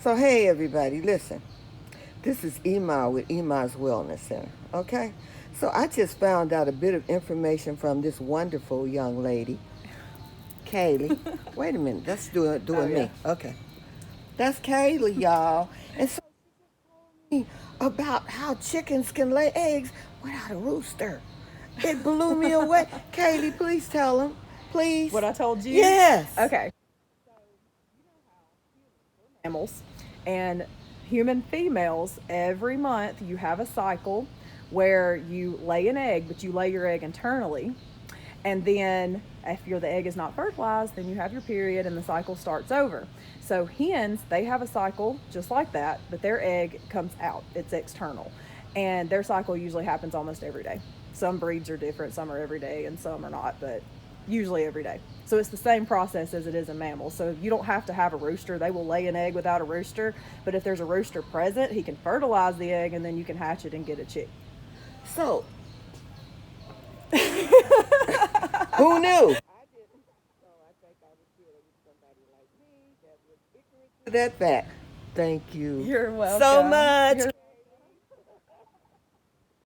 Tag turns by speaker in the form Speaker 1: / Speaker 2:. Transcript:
Speaker 1: So, hey, everybody, listen. This is Ema with EMA'S Wellness Center, okay? So, I just found out a bit of information from this wonderful young lady, Kaylee. Wait a minute, that's
Speaker 2: Oh,
Speaker 1: doing
Speaker 2: yeah.
Speaker 1: me. Okay. That's Kaylee, y'all. And so, me about how chickens can lay eggs without a rooster. It blew me away. Kaylee, please tell them. Please.
Speaker 2: What I told you?
Speaker 1: Yes.
Speaker 2: Okay. Mammals and human females, every month you have a cycle where you lay an egg, but you lay your egg internally. And then if the egg is not fertilized, then you have your period and the cycle starts over. So hens, they have a cycle just like that, but their egg comes out. It's external. And their cycle usually happens almost every day. Some breeds are different, some are every day and some are not, but usually every day. So it's the same process as it is in mammals. So you don't have to have a rooster. They will lay an egg without a rooster, but if there's a rooster present, he can fertilize the egg and then you can hatch it and get a chick.
Speaker 1: So, who knew? That fact. Thank you
Speaker 2: You're welcome.
Speaker 1: so much.
Speaker 2: You're